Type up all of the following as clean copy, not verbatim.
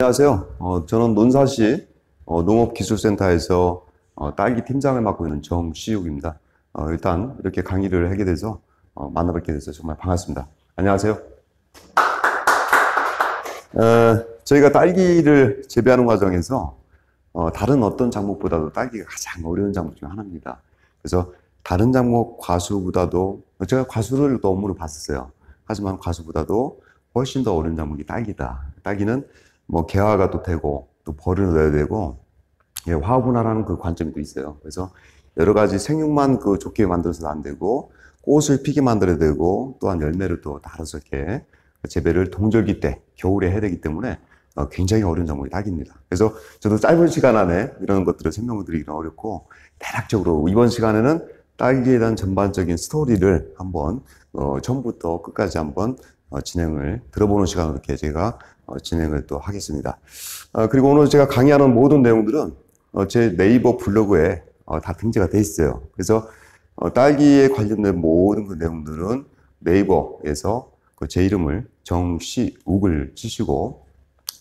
안녕하세요. 저는 논사시 농업기술센터에서 딸기 팀장을 맡고 있는 정시욱입니다. 일단 이렇게 강의를 하게 돼서 만나뵙게 돼서 정말 반갑습니다. 안녕하세요. 저희가 딸기를 재배하는 과정에서 다른 어떤 작물보다도 딸기가 가장 어려운 작물 중 하나입니다. 그래서 다른 작물 과수보다도 제가 과수를 너무 봤었어요. 하지만 과수보다도 훨씬 더 어려운 작물이 딸기다. 딸기는 뭐 개화가 또 되고 또 벌을 넣어야 되고 화분화라는 그 관점이 또 있어요. 그래서 여러 가지 생육만 좋게 만들어서는 안 되고 꽃을 피게 만들어야 되고 또한 열매를 또 달아서 이렇게 재배를 동절기 때 겨울에 해야 되기 때문에 굉장히 어려운 작물이 딸기입니다. 그래서 저도 짧은 시간 안에 이런 것들을 설명을 드리기는 어렵고 대략적으로 이번 시간에는 딸기에 대한 전반적인 스토리를 한번 처음부터 끝까지 한번 진행을 들어보는 시간으로 이렇게 제가 진행을 또 하겠습니다. 그리고 오늘 제가 강의하는 모든 내용들은 제 네이버 블로그에 다 등재가 돼 있어요. 그래서 딸기에 관련된 모든 그 내용들은 네이버에서 제 이름을 정시욱을 치시고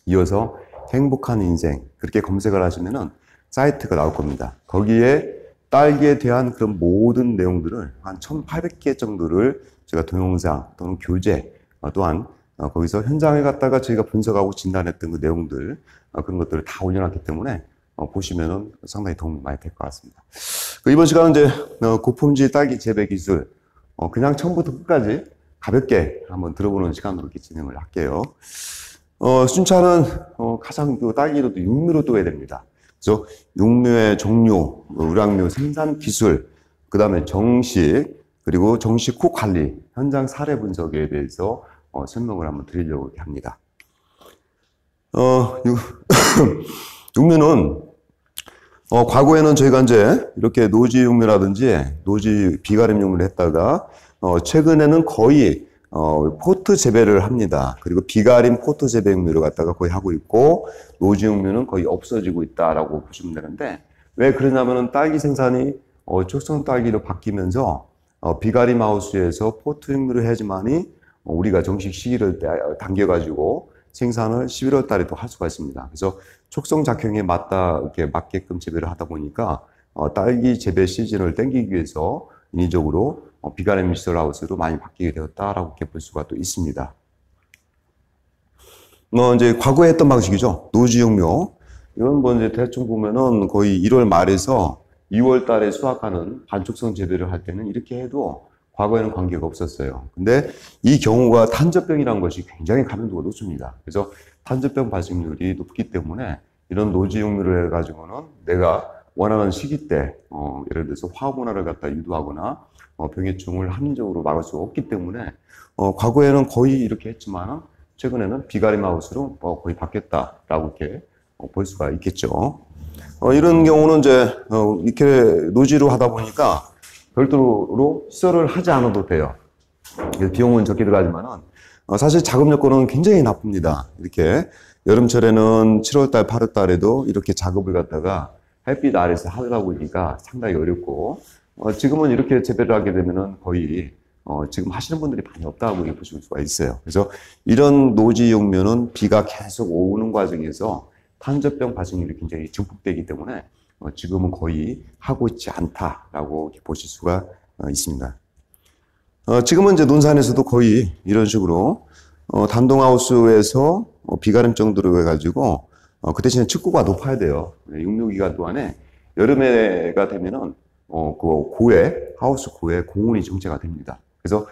이어서 행복한 인생 그렇게 검색을 하시면은 사이트가 나올 겁니다. 거기에 딸기에 대한 그런 모든 내용들을 한 1,800개 정도를 제가 동영상 또는 교재 또한 거기서 현장에 갔다가 저희가 분석하고 진단했던 그 내용들 그런 것들을 다 올려놨기 때문에 보시면은 상당히 도움이 많이 될 것 같습니다. 이번 시간은 이제 고품질 딸기 재배 기술 그냥 처음부터 끝까지 가볍게 한번 들어보는 시간으로 이렇게 진행을 할게요. 순차는 가장 딸기로 또 육묘로 둬야 됩니다. 그래서 육묘의 종류, 우량묘 생산 기술, 그 다음에 정식, 그리고 정식 후 관리, 현장 사례 분석에 대해서 설명을 한번 드리려고 합니다. 육묘는 과거에는 저희가 이제 이렇게 노지 육묘라든지 노지 비가림 육묘를 했다가 최근에는 거의 포트 재배를 합니다. 그리고 비가림 포트 재배 육묘를 갖다가 거의 하고 있고 노지 육묘는 거의 없어지고 있다라고 보시면 되는데 왜 그러냐면은 딸기 생산이 촉성 딸기로 바뀌면서 비가림 하우스에서 포트 육묘를 해야지만이 우리가 정식 시기를 당겨가지고 생산을 11월 달에 또 할 수가 있습니다. 그래서 촉성 작형에 맞게끔 재배를 하다 보니까 딸기 재배 시즌을 땡기기 위해서 인위적으로 비가림 시설 하우스로 많이 바뀌게 되었다라고 이렇게 볼 수가 또 있습니다. 이제 과거에 했던 방식이죠. 노지육묘. 이건 뭐 이제 대충 보면은 거의 1월 말에서 2월 달에 수확하는 반촉성 재배를 할 때는 이렇게 해도 과거에는 관계가 없었어요. 근데 이 경우가 탄저병이라는 것이 굉장히 감염도가 높습니다. 그래서 탄저병 발생률이 높기 때문에 이런 노지육묘를 해가지고는 내가 원하는 시기 때, 예를 들어서 화분화를 갖다 유도하거나 병해충을 합리적으로 막을 수 없기 때문에 과거에는 거의 이렇게 했지만 최근에는 비가림 하우스로 거의 바뀌었다라고 이렇게 볼 수가 있겠죠. 이런 경우는 이제 이렇게 노지로 하다 보니까 별도로 시설을 하지 않아도 돼요. 비용은 적게 들어가지만은 사실 작업 여건은 굉장히 나쁩니다. 이렇게 여름철에는 7월달, 8월달에도 이렇게 작업을 갖다가 햇빛 아래서 하다 보니까 상당히 어렵고 지금은 이렇게 재배를 하게 되면은 거의 지금 하시는 분들이 많이 없다고 보실 수가 있어요. 그래서 이런 노지 육묘는 비가 계속 오는 과정에서 탄저병 발생률이 굉장히 증폭되기 때문에 지금은 거의 하고 있지 않다라고 보실 수가 있습니다. 지금은 이제 논산에서도 거의 이런 식으로 단동하우스에서 비가림 정도로 해가지고 그 대신에 층고가 높아야 돼요. 육묘기간 동안에 여름에가 되면은 그 고에 하우스 고에 공온이 정체가 됩니다. 그래서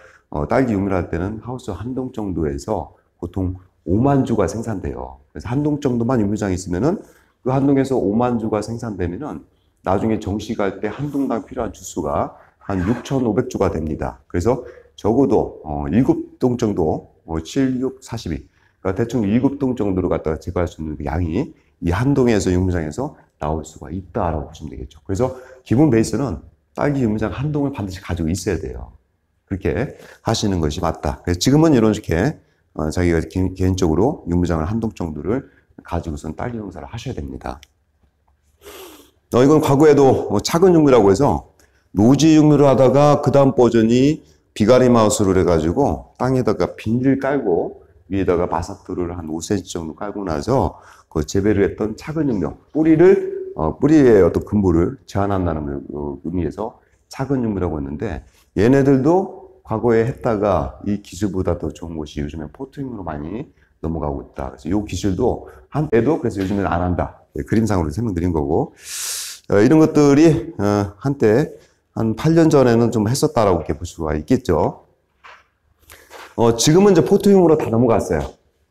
딸기 육묘를 할 때는 하우스 한 동 정도에서 보통 5만 주가 생산돼요. 그래서 한 동 정도만 육묘장에 있으면은 그 한 동에서 5만 주가 생산되면은 나중에 정식할 때 한 동당 필요한 주수가 한 6,500주가 됩니다. 그래서 적어도 7동 정도, 7, 6, 42. 그러니까 대충 7동 정도로 갖다가 제거할 수 있는 그 양이 이 한 동에서 육묘장에서 나올 수가 있다라고 보시면 되겠죠. 그래서 기본 베이스는 딸기 육묘장 한 동을 반드시 가지고 있어야 돼요. 그렇게 하시는 것이 맞다. 그래서 지금은 이렇게 자기가 개인적으로 육묘장을 한 동 정도를 가지고선 딸기 농사를 하셔야 됩니다. 이건 과거에도 작은 육묘라고 해서 노지 육묘를 하다가 그 다음 버전이 비가림 하우스를 해가지고 땅에다가 비닐을 깔고 위에다가 마사토를 한 5cm 정도 깔고 나서 그 재배를 했던 작은 육묘, 뿌리의 어떤 근본을 제한한다는 의미에서 작은 육묘라고 했는데, 얘네들도 과거에 했다가 이 기술보다 더 좋은 것이 요즘에 포토육묘로 많이 넘어가고 있다. 그래서 이 기술도 한때도 그래서 요즘에는 안 한다. 그림상으로 설명드린 거고, 이런 것들이 한때 한 8년 전에는 좀 했었다라고 이렇게 볼 수가 있겠죠. 지금은 이제 포토용으로 다 넘어갔어요.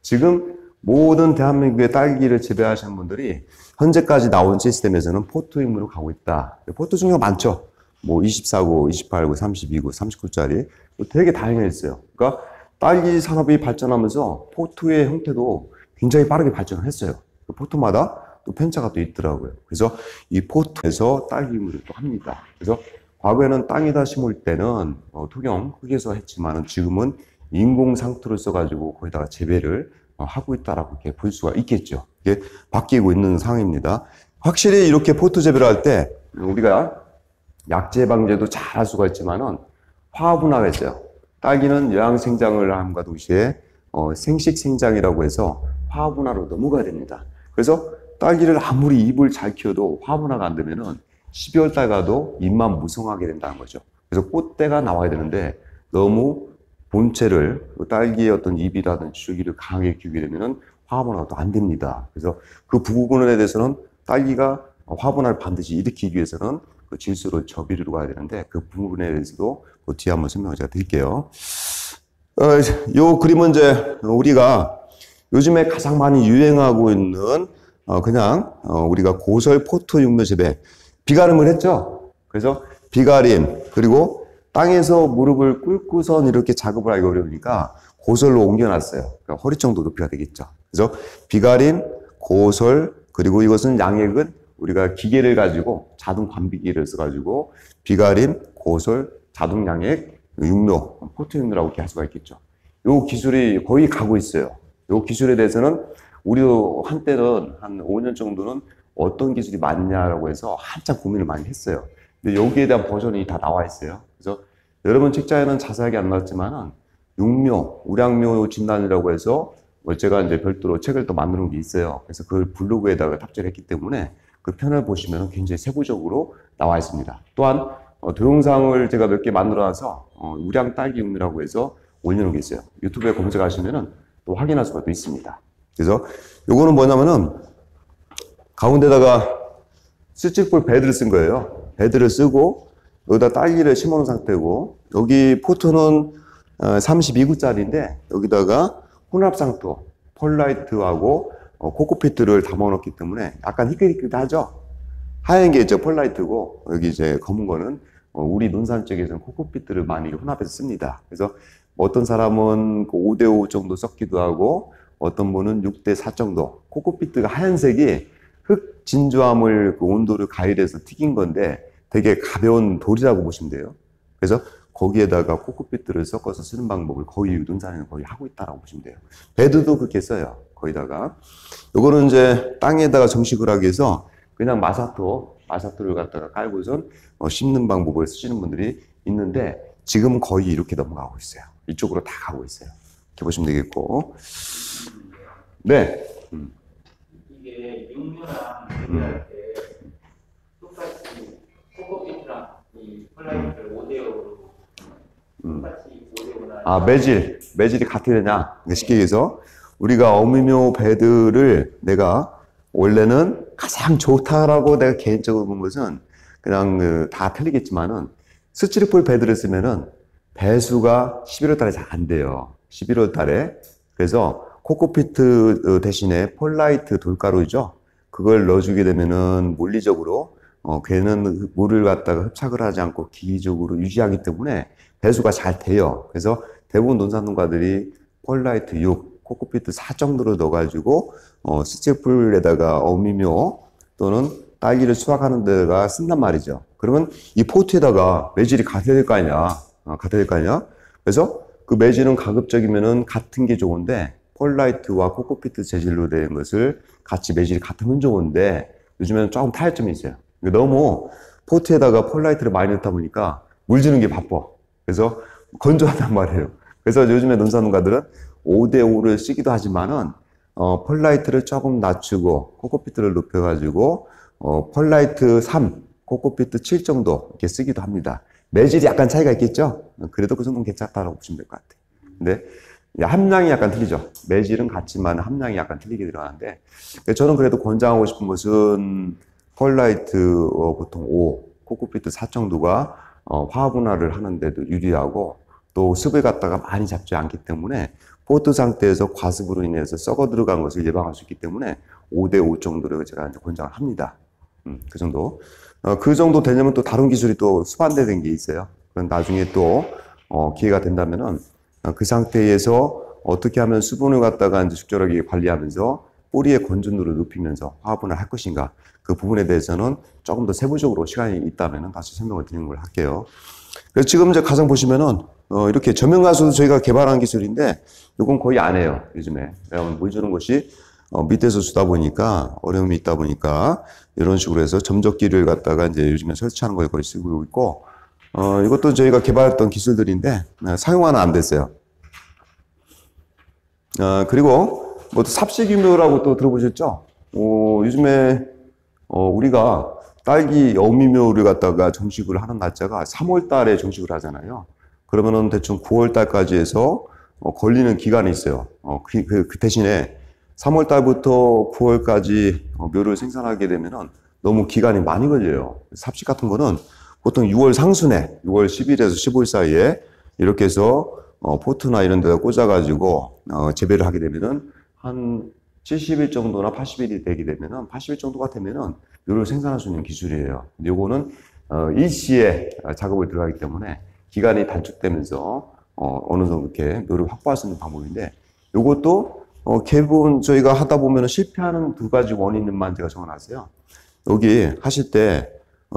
지금 모든 대한민국의 딸기를 재배하시는 분들이 현재까지 나온 시스템에서는 포토용으로 가고 있다. 포토 종류가 많죠. 뭐 24구, 28구, 32구, 39짜리 되게 다양했어요. 그러니까 딸기 산업이 발전하면서 포토의 형태도 굉장히 빠르게 발전을 했어요. 포토마다 또 편차가 또 있더라고요. 그래서 이 포토에서 딸기물을 또 합니다. 그래서 과거에는 땅에다 심을 때는 토경 흙에서 했지만은 지금은 인공 상토를 써가지고 거기다가 재배를 하고 있다라고 이렇게 볼 수가 있겠죠. 이게 바뀌고 있는 상황입니다. 확실히 이렇게 포토 재배를 할 때 우리가 약재 방제도 잘 할 수가 있지만은 화분화가 있어요. 딸기는 영양생장을 함과 동시에 생식생장이라고 해서 화분화로 넘어가야 됩니다. 그래서 딸기를 아무리 잎을 잘 키워도 화분화가 안 되면은 12월 달 가도 잎만 무성하게 된다는 거죠. 그래서 꽃대가 나와야 되는데 너무 본체를 딸기의 어떤 잎이라든지 줄기를 강하게 키우게 되면은 화분화도 안 됩니다. 그래서 그 부분에 대해서는 딸기가 화분화를 반드시 일으키기 위해서는 그 질소를 저비료로 가야 되는데 그 부분에 대해서도 그 뒤에 한번 설명을 제가 드릴게요. 요 그림은 이제 우리가 요즘에 가장 많이 유행하고 있는 우리가 고설 포토 육묘 재배 비가림을 했죠. 그래서 비가림 그리고 땅에서 무릎을 꿇고선 이렇게 작업을 하기 어려우니까 고설로 옮겨놨어요. 그러니까 허리 정도 높이가 되겠죠. 그래서 비가림, 고설 그리고 이것은 양액은 우리가 기계를 가지고 자동 관비기를 써가지고 비가림, 고설, 자동 양액, 육묘, 포토 육묘라고 이렇게 할 수가 있겠죠. 요 기술이 거의 가고 있어요. 요 기술에 대해서는 우리도 한때는 한 5년 정도는 어떤 기술이 맞냐라고 해서 한참 고민을 많이 했어요. 근데 여기에 대한 버전이 다 나와 있어요. 그래서 여러분 책자에는 자세하게 안 나왔지만은 육묘, 우량묘 진단이라고 해서 제가 이제 별도로 책을 또 만들어 놓은 게 있어요. 그래서 그걸 블로그에다가 탑재를 했기 때문에 그 편을 보시면 굉장히 세부적으로 나와 있습니다. 또한 동영상을 제가 몇 개 만들어놔서 우량 딸기 육묘라고 해서 올려놓은 게 있어요. 유튜브에 검색하시면은 또 확인할 수가 또 있습니다. 그래서 요거는 뭐냐면은 가운데다가 스티로폴 베드를 쓴 거예요. 베드를 쓰고 여기다 딸기를 심어놓은 상태고 여기 포토는 32구짜리인데 여기다가 혼합상토, 폴라이트하고 코코피트를 담아놓기 때문에 약간 희끗희끗하죠? 하얀 게 이제 폴라이트고 여기 이제 검은 거는 우리 논산 쪽에서는 코코피트를 많이 혼합해서 씁니다. 그래서 어떤 사람은 5대5 정도 섞기도 하고 어떤 분은 6대4 정도. 코코피트가 하얀색이 흙 진주함을 그 온도를 가열해서 튀긴 건데 되게 가벼운 돌이라고 보시면 돼요. 그래서 거기에다가 코코피트를 섞어서 쓰는 방법을 거의 논산에는 거의 하고 있다라고 보시면 돼요. 배드도 그렇게 써요. 거기다가. 요거는 이제 땅에다가 정식을 하기 위해서 그냥 마사토를 갖다가 깔고선 심는 방법을 쓰시는 분들이 있는데 지금은 거의 이렇게 넘어가고 있어요. 이쪽으로 다 가고 있어요. 이렇게 보시면 되겠고. 네. 이게 육류랑 재배할 때 똑같이 코코피트랑 이 폴라이트를 5대5로 똑같이 5대5나 매질이 같아야 되냐? 쉽게 얘기해서 우리가 어미묘 배드를 내가 원래는 가장 좋다라고 내가 개인적으로 본 것은 그냥 다 틀리겠지만은 스티로폴 배드를 쓰면은 배수가 11월 달에 잘 안 돼요. 11월 달에. 그래서 코코피트 대신에 폴라이트 돌가루죠. 그걸 넣어주게 되면은 물리적으로 걔는 물을 갖다가 흡착을 하지 않고 기기적으로 유지하기 때문에 배수가 잘 돼요. 그래서 대부분 논산농가들이 폴라이트 6, 코코피트 4 정도로 넣어가지고 스티로폴에다가 어미묘 또는 딸기를 수확하는 데가 쓴단 말이죠. 그러면 이 포트에다가 매질이 같아야 될 거 아니야. 그래서 그 매질은 가급적이면은 같은 게 좋은데 폴라이트와 코코피트 재질로 된 것을 같이 매질이 같으면 좋은데 요즘에는 조금 타협점이 있어요. 너무 포트에다가 폴라이트를 많이 넣다 보니까 물 주는 게 바빠. 그래서 건조하단 말이에요. 그래서 요즘에 논산농가들은 5대5를 쓰기도 하지만은, 펄라이트를 조금 낮추고, 코코피트를 높여가지고, 펄라이트 3, 코코피트 7 정도 이렇게 쓰기도 합니다. 매질이 약간 차이가 있겠죠? 그래도 그 정도는 괜찮다고 보시면 될 것 같아요. 근데 함량이 약간 틀리죠. 매질은 같지만 함량이 약간 틀리게 들어가는데, 저는 그래도 권장하고 싶은 것은 펄라이트 보통 5, 코코피트 4 정도가 화분화를 하는데도 유리하고 또 습을 갖다가 많이 잡지 않기 때문에 포트 상태에서 과습으로 인해서 썩어 들어간 것을 예방할 수 있기 때문에 5대5 정도를 제가 이제 권장을 합니다. 그 정도. 그 정도 되려면 또 다른 기술이 또 수반되는 게 있어요. 그건 나중에 또 기회가 된다면은 그 상태에서 어떻게 하면 수분을 갖다가 이제 적절하게 관리하면서 뿌리의 건전도를 높이면서 화분을 할 것인가, 그 부분에 대해서는 조금 더 세부적으로 시간이 있다면 다시 설명을 드리는 걸 할게요. 그래서 지금 이제 가상 보시면은 이렇게 저면가수도 저희가 개발한 기술인데 이건 거의 안 해요, 요즘에. 왜냐하면 물 주는 것이 밑에서 주다 보니까 어려움이 있다 보니까 이런 식으로 해서 점적기를 갖다가 이제 요즘에 설치하는 거에 거의 쓰고 있고, 이것도 저희가 개발했던 기술들인데 사용화는 안 됐어요. 그리고 뭐 삽식유묘라고 또 들어보셨죠? 요즘에 우리가 딸기 어미묘를 갖다가 정식을 하는 날짜가 3월 달에 정식을 하잖아요. 그러면은 대충 9월 달까지 해서 걸리는 기간이 있어요. 그 대신에 3월 달부터 9월까지 묘를 생산하게 되면은 너무 기간이 많이 걸려요. 삽식 같은 거는 보통 6월 상순에 6월 10일에서 15일 사이에 이렇게 해서 포트나 이런 데다 꽂아가지고 재배를 하게 되면은 한 70일 정도나 80일이 되게 되면은 80일 정도가 되면은 묘를 생산할 수 있는 기술이에요. 근데 요거는 일시에 작업을 들어가기 때문에 기간이 단축되면서 어느 정도 이렇게 묘를 확보할 수 있는 방법인데, 요것도 기본 저희가 하다 보면은 실패하는 두 가지 원인만 제가 정해놨어요. 여기 하실 때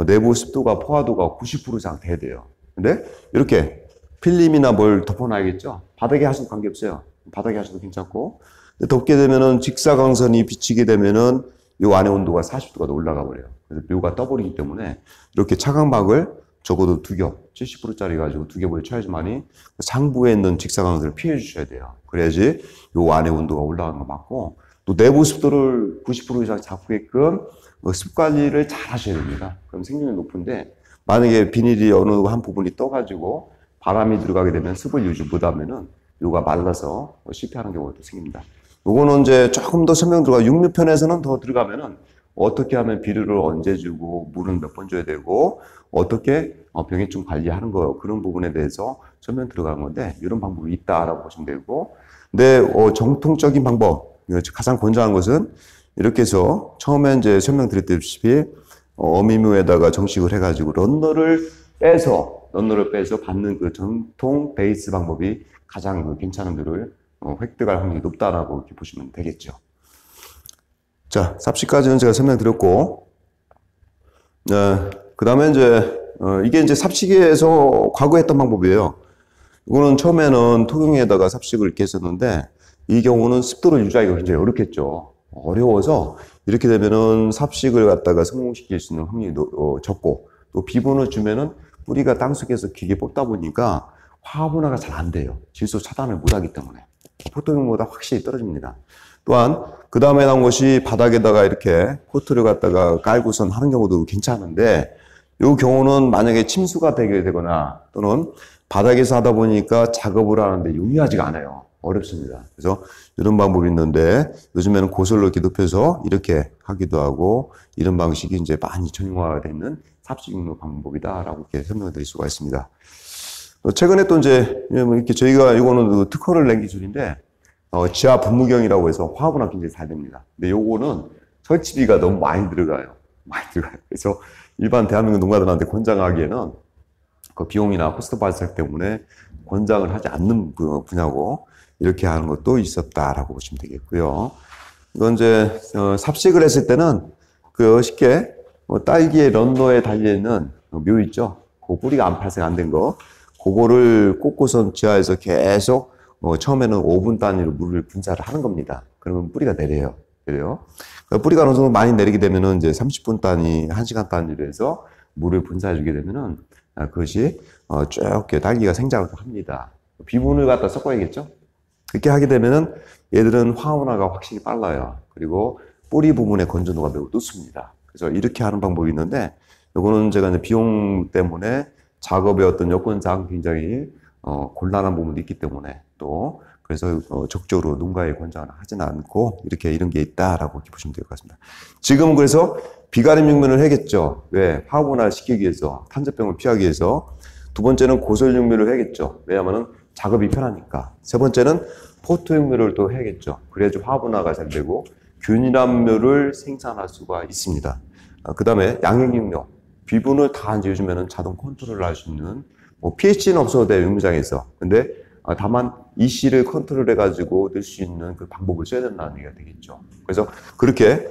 내부 습도가 포화도가 90% 이상 돼야 돼요. 근데 이렇게 필름이나 뭘 덮어놔야겠죠. 바닥에 하셔도 관계없어요. 바닥에 하셔도 괜찮고, 덮게 되면은 직사광선이 비치게 되면은 요 안에 온도가 40도가 더 올라가 버려요. 그래서 묘가 떠버리기 때문에 이렇게 차광막을 적어도 2겹, 70%짜리 가지고 2겹을 쳐야지만이 상부에 있는 직사광선을 피해 주셔야 돼요. 그래야지 요 안에 온도가 올라가는 거 맞고, 또 내부 습도를 90% 이상 잡게끔 습 관리를 잘 하셔야 됩니다. 그럼 생존이 높은데, 만약에 비닐이 어느 한 부분이 떠가지고 바람이 들어가게 되면 습을 유지 못하면은 요가 말라서 실패하는 경우가 또 생깁니다. 요거는 이제 조금 더 설명 들어가, 육류편에서는 더 들어가면은 어떻게 하면 비료를 언제 주고 물은 몇 번 줘야 되고 어떻게 병해충 관리하는 거, 그런 부분에 대해서 설명 들어가는 건데, 이런 방법이 있다라고 보시면 되고, 근데 정통적인 방법, 가장 권장한 것은 이렇게 해서 처음에 이제 설명드렸다시피 어미묘에다가 정식을 해가지고 런너를 빼서 받는 그 전통 베이스 방법이 가장 괜찮은 묘를 획득할 확률이 높다라고 이렇게 보시면 되겠죠. 자, 삽식까지는 제가 설명드렸고, 그 다음에 이제 이게 이제 삽식에서 과거에 했던 방법이에요. 이거는 처음에는 토경에다가 삽식을 이렇게 했었는데, 이 경우는 습도를 유지하기가 굉장히 어렵겠죠. 어려워서 이렇게 되면은 삽식을 갖다가 성공시킬 수 있는 확률이 적고, 또 비분을 주면은 뿌리가 땅속에서 길게 뽑다 보니까 화분화가 잘 안 돼요. 질소 차단을 못 하기 때문에. 포토용보다 확실히 떨어집니다. 또한 그 다음에 나온 것이 바닥에다가 이렇게 코트를 갖다가 깔고선 하는 경우도 괜찮은데, 이 경우는 만약에 침수가 되게 되거나 또는 바닥에서 하다 보니까 작업을 하는데 용이하지가 않아요. 어렵습니다. 그래서 이런 방법이 있는데, 요즘에는 고설로 이렇게 높여서 이렇게 하기도 하고, 이런 방식이 이제 많이 전용화가 되는 삽식육로 방법이다라고 이렇게 설명을 드릴 수가 있습니다. 최근에 또 이제 이렇게 저희가 이거는 특허를 낸 기술인데, 지하 분무경이라고 해서 화학분화 굉장히 잘 됩니다. 근데 요거는 설치비가 너무 많이 들어가요. 그래서 일반 대한민국 농가들한테 권장하기에는 그 비용이나 코스트 발생 때문에 권장을 하지 않는 분야고, 이렇게 하는 것도 있었다라고 보시면 되겠고요. 이건 이제 삽식을 했을 때는 그 쉽게 딸기의 런너에 달려있는 묘 있죠. 그 뿌리가 안 발생 안 된 거, 그거를 꽂고선 지하에서 계속 처음에는 5분 단위로 물을 분사를 하는 겁니다. 그러면 뿌리가 내려요. 그래요. 뿌리가 어느 정도 많이 내리게 되면은 이제 30분 단위, 1시간 단위로 해서 물을 분사해주게 되면은 그것이 쭉 딸기가 생장을 합니다. 비분을 갖다 섞어야겠죠? 그렇게 하게 되면은 얘들은 황화문화가 확실히 빨라요. 그리고 뿌리 부분의 건조도가 매우 높습니다. 그래서 이렇게 하는 방법이 있는데, 요거는 제가 이제 비용 때문에 작업의 어떤 여건상 굉장히 곤란한 부분도 있기 때문에 또 그래서 적극적으로 농가에 권장을 하지는 않고 이렇게 이런 게 있다라고 보시면 될 것 같습니다. 지금 그래서 비가림 육면을 해야겠죠. 왜? 화분화를 시키기 위해서, 탄저병을 피하기 위해서. 두 번째는 고설 육면을 해야겠죠. 왜냐하면 작업이 편하니까. 세 번째는 포토 육면을 또 해야겠죠. 그래야지 화분화가 잘 되고 균일한 묘를 생산할 수가 있습니다. 그 다음에 양액 육묘. 비분을 다 이제 요즘에는 자동 컨트롤을 할 수 있는, 뭐 pH는 없어도 돼요, 육묘장에서. 근데 다만 EC를 컨트롤 해가지고 넣을 수 있는 그 방법을 써야 된다는 얘기가 되겠죠. 그래서 그렇게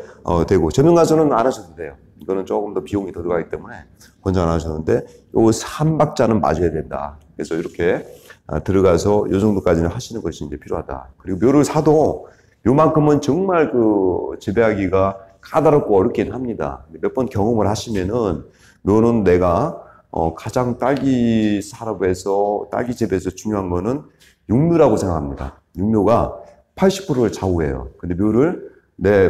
되고, 전문가서는 안 하셔도 돼요. 이거는 조금 더 비용이 더 들어가기 때문에 권장 안 하셨는데, 요 3박자는 맞아야 된다. 그래서 이렇게 들어가서 요 정도까지는 하시는 것이 이제 필요하다. 그리고 묘를 사도 요만큼은 정말 그 재배하기가 까다롭고 어렵긴 합니다. 몇 번 경험을 하시면은 묘는 내가 가장 딸기 산업에서, 딸기 재배에서 중요한 거는 육묘라고 생각합니다. 육묘가 80%를 좌우해요. 근데 묘를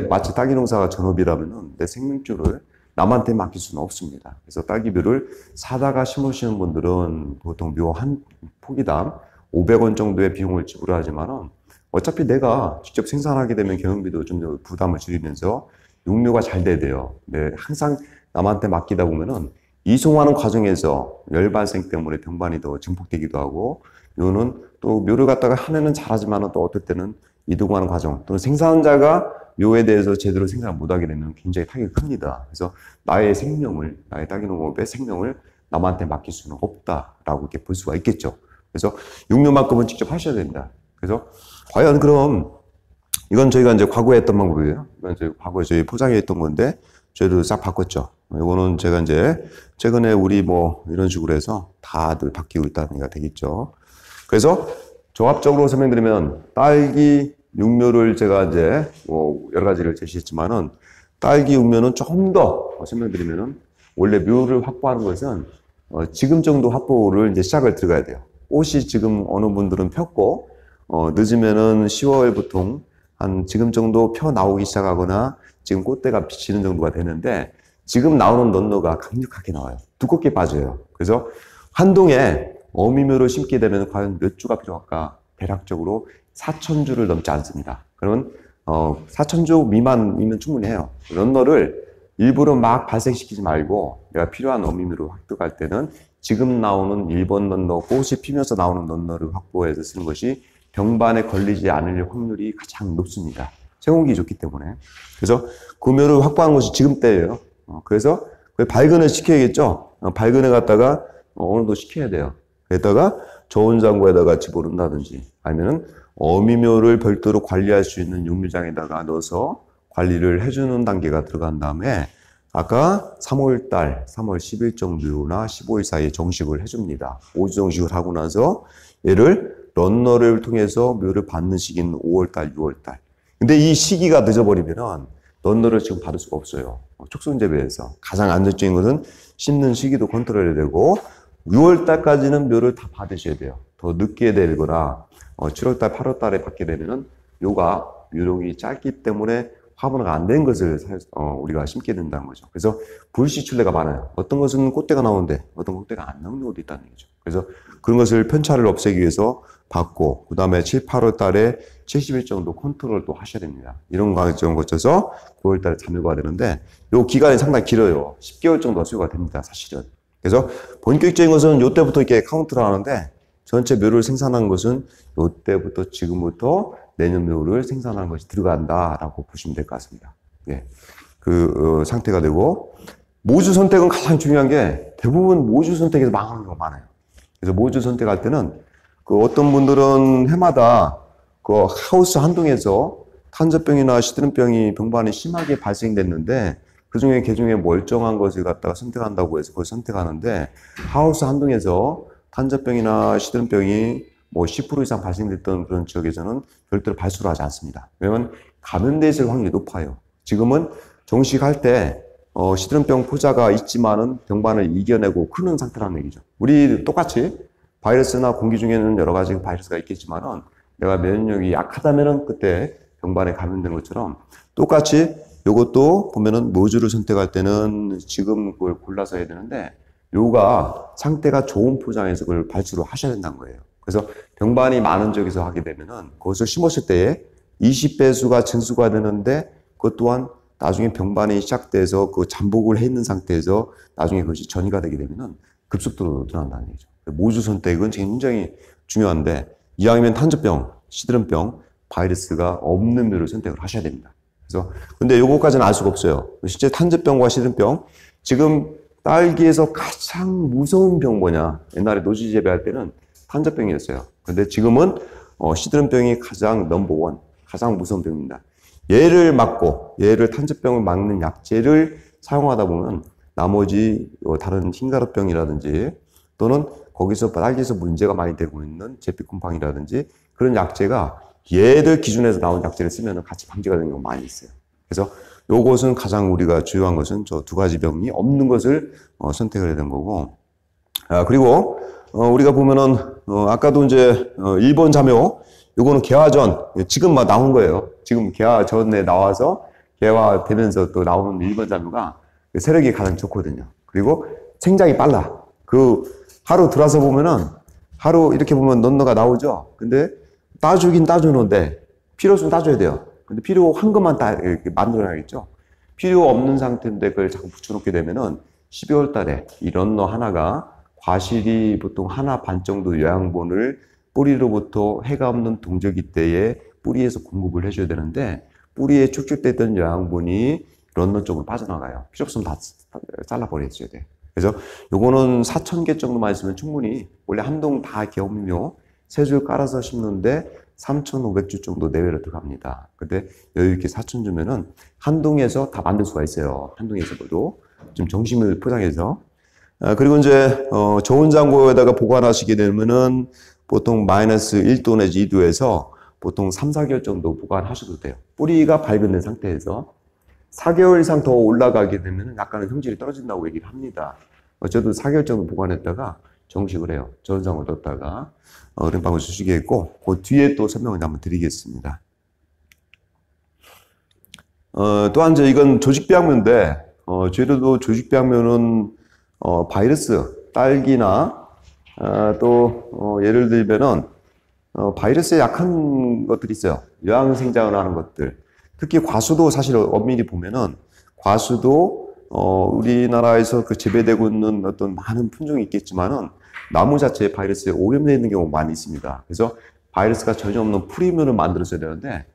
마치 딸기 농사가 전업이라면은 내 생명줄을 남한테 맡길 수는 없습니다. 그래서 딸기묘를 사다가 심으시는 분들은 보통 묘 한 포기당 500원 정도의 비용을 지불하지만은 어차피 내가 직접 생산하게 되면 경영비도 좀 더 부담을 줄이면서 육묘가 잘 돼야 돼요. 근데 항상 남한테 맡기다 보면은 이송하는 과정에서 열 발생 때문에 병반이 더 증폭되기도 하고, 묘는 또 묘를 갖다가 한 해는 잘하지만은 또 어떨 때는 이동하는 과정 또는 생산자가 묘에 대해서 제대로 생산을 못하게 되면 굉장히 타격이 큽니다. 그래서 나의 생명을, 나의 딸기농업의 생명을 남한테 맡길 수는 없다라고 이렇게 볼 수가 있겠죠. 그래서 육묘만큼은 직접 하셔야 됩니다. 그래서 과연 그럼 이건 저희가 이제 과거에 했던 방법이에요. 이건 이제 과거에 저희 포장해 있던 건데 저희도 싹 바꿨죠. 이거는 제가 이제 최근에 우리 뭐 이런 식으로 해서 다들 바뀌고 있다는 얘기가 되겠죠. 그래서 종합적으로 설명드리면 딸기 육묘를 제가 이제 뭐 여러 가지를 제시했지만은 딸기 육묘는 조금 더 설명드리면은 원래 묘를 확보하는 것은 지금 정도 확보를 이제 시작을 들어가야 돼요. 꽃이 지금 어느 분들은 폈고 늦으면은 10월 보통 한 지금 정도 펴 나오기 시작하거나 지금 꽃대가 비치는 정도가 되는데 지금 나오는 넌너가 강력하게 나와요. 두껍게 빠져요. 그래서 한 동에 어미묘를 심게 되면 과연 몇 주가 필요할까? 대략적으로 4,000주를 넘지 않습니다. 그러면 4,000주 미만이면 충분히 해요. 런너를 일부러 막 발생시키지 말고 내가 필요한 어미묘를 획득할 때는 지금 나오는 1번 런너, 꽃이 피면서 나오는 런너를 확보해서 쓰는 것이 병반에 걸리지 않을 확률이 가장 높습니다. 채공기 좋기 때문에. 그래서 그 묘를 확보하는 것이 지금 때예요. 그래서 발근을 시켜야겠죠. 발근을 갖다가 어느 정도 시켜야 돼요. 그랬다가 저온 장고에다가 집어넣는다든지 아니면은 어미묘를 별도로 관리할 수 있는 육묘장에다가 넣어서 관리를 해주는 단계가 들어간 다음에 아까 3월달, 3월 10일 정도나 15일 사이에 정식을 해줍니다. 5주 정식을 하고 나서 얘를 런너를 통해서 묘를 받는 시기는 5월달, 6월달. 근데 이 시기가 늦어버리면은 런너를 지금 받을 수가 없어요. 촉순재배에서. 가장 안정적인 것은 심는 시기도 컨트롤해야 되고 6월달까지는 묘를 다 받으셔야 돼요. 더 늦게 되거나 7월달, 8월달에 받게 되면은 묘가 묘력이 짧기 때문에 화분화가 안 된 것을 우리가 심게 된다는 거죠. 그래서 불시출래가 많아요. 어떤 것은 꽃대가 나오는데 어떤 꽃대가 안 나오는 것도 있다는 얘기죠. 그래서 그런 것을 편차를 없애기 위해서 받고 그 다음에 7, 8월 달에 70일 정도 컨트롤도 하셔야 됩니다. 이런 과정 거쳐서 9월 달에 참여가 되는데 이 기간이 상당히 길어요. 10개월 정도 소요가 됩니다. 사실은. 그래서 본격적인 것은 이때부터 이렇게 카운트를 하는데 전체 묘를 생산하는 것은 이때부터 지금부터 내년 묘를 생산하는 것이 들어간다라고 보시면 될 것 같습니다. 예. 그 상태가 되고 모주 선택은 가장 중요한 게 대부분 모주 선택에서 망하는 경우가 많아요. 그래서 모주 선택할 때는 그 어떤 분들은 해마다 그 하우스 한 동에서 탄저병이나 시드름병이 병반이 심하게 발생됐는데 그 중에 개중에 멀쩡한 것을 갖다가 선택한다고 해서 그걸 선택하는데 하우스 한 동에서 탄저병이나 시드름병이 뭐 10% 이상 발생됐던 그런 지역에서는 별도로 발수를 하지 않습니다. 왜냐면 감염돼 있을 확률이 높아요. 지금은 정식할 때 시드름병 포자가 있지만은 병반을 이겨내고 크는 상태라는 얘기죠. 우리 똑같이 바이러스나 공기 중에는 여러 가지 바이러스가 있겠지만은 내가 면역력이 약하다면은 그때 병반에 감염되는 것처럼 똑같이 요것도 보면은 모주를 선택할 때는 지금 그걸 골라서 해야 되는데 요가 상태가 좋은 포장에서 그걸 발주를 하셔야 된다는 거예요. 그래서 병반이 많은 쪽에서 하게 되면은 그것을 심었을 때에 20배수가 증수가 되는데 그것 또한 나중에 병반이 시작돼서 그 잠복을 해 있는 상태에서 나중에 그것이 전이가 되게 되면은 급속도로 늘어난다는 얘기죠. 모주 선택은 굉장히 중요한데 이왕이면 탄저병, 시드름병, 바이러스가 없는 묘를 선택을 하셔야 됩니다. 그래서 근데 요거까지는 알 수가 없어요. 실제 탄저병과 시드름병 지금 딸기에서 가장 무서운 병 뭐냐? 옛날에 노지 재배할 때는 탄저병이었어요. 근데 지금은 시드름병이 가장 넘버원, 가장 무서운 병입니다. 얘를 막고 얘를 탄저병을 막는 약제를 사용하다 보면 나머지 다른 흰가루병이라든지 또는 거기서 딸기에서 문제가 많이 되고 있는 제피콤팡이라든지 그런 약제가 얘들 기준에서 나온 약제를 쓰면 같이 방지가 되는 경우가 많이 있어요. 그래서 요것은 가장 우리가 주요한 것은 저 두 가지 병이 없는 것을 선택을 해야 되는 거고. 그리고 우리가 보면은 아까도 이제 일본 잠요 요거는 개화전 지금 막 나온 거예요. 지금 개화전에 나와서 개화되면서 또 나오는 일본 잠요가 세력이 가장 좋거든요. 그리고 생장이 빨라. 그 하루 들어서 보면은 하루 이렇게 보면 넌너가 나오죠. 근데 따주긴 따주는데 필요수는 따줘야 돼요. 근데 필요한 것만 다 이렇게 만들어야겠죠. 필요 없는 상태인데 그걸 자꾸 붙여놓게 되면은 12월 달에 이 런너 하나가 과실이 보통 하나 반 정도 요양분을 뿌리로부터 해가 없는 동절기 때에 뿌리에서 공급을 해줘야 되는데 뿌리에 축적됐던 요양분이 런너 쪽으로 빠져나가요. 필요 없으면 다 잘라버려줘야 돼. 그래서 요거는 4,000개 정도만 있으면 충분히 원래 한 동 다 개업묘 3줄 깔아서 심는데 3,500주 정도 내외로 들어갑니다. 근데 여유 있게 4,000주면은 한 동에서 다 만들 수가 있어요. 한 동에서도 좀 정심을 포장해서. 그리고 이제 저온 장고에다가 보관하시게 되면은 보통 마이너스 1도 내지 2도에서 보통 3, 4개월 정도 보관하셔도 돼요. 뿌리가 발견된 상태에서 4개월 이상 더 올라가게 되면 약간의 성질이 떨어진다고 얘기를 합니다. 저도 4개월 정도 보관했다가 정식을 해요. 저온장고 넣었다가 그런 방법을 쓰시겠고 그 뒤에 또 설명을 한번 드리겠습니다. 또한 이제 이건 조직비학묘인데 저희도 조직비학묘는 바이러스 딸기나 또 예를 들면은 바이러스에 약한 것들이 있어요. 요양생장을 하는 것들. 특히 과수도 사실 엄밀히 보면은 과수도 우리나라에서 그 재배되고 있는 어떤 많은 품종이 있겠지만은 나무 자체에 바이러스에 오염되어 있는 경우가 많이 있습니다. 그래서 바이러스가 전혀 없는 프리면을 만들어줘야 되는데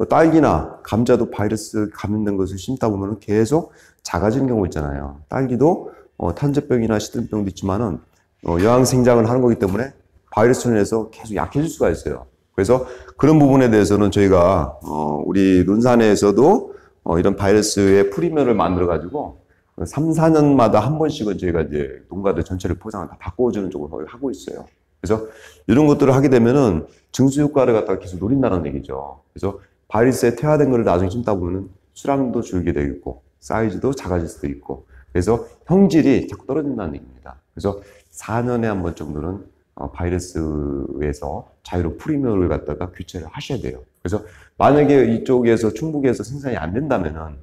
딸기나 감자도 바이러스 감염된 것을 심다 보면 계속 작아지는 경우 있잖아요. 딸기도 탄저병이나 시드름병도 있지만은 요양생장을 하는 거기 때문에 바이러스로 인해서 계속 약해질 수가 있어요. 그래서 그런 부분에 대해서는 저희가 우리 논산에서도 이런 바이러스의 프리면을 만들어 가지고 3, 4년마다 한 번씩은 저희가 이제 농가들 전체를 포장을 다 바꿔주는 쪽으로 거의 하고 있어요. 그래서 이런 것들을 하게 되면은 증수 효과를 갖다가 계속 노린다는 얘기죠. 그래서 바이러스에 퇴화된 거를 나중에 심다 보면은 수량도 줄게 되겠고 사이즈도 작아질 수도 있고 그래서 형질이 자꾸 떨어진다는 얘기입니다. 그래서 4년에 한 번 정도는 바이러스에서 자유로 프리면을 갖다가 교체를 하셔야 돼요. 그래서 만약에 이쪽에서 충북에서 생산이 안 된다면은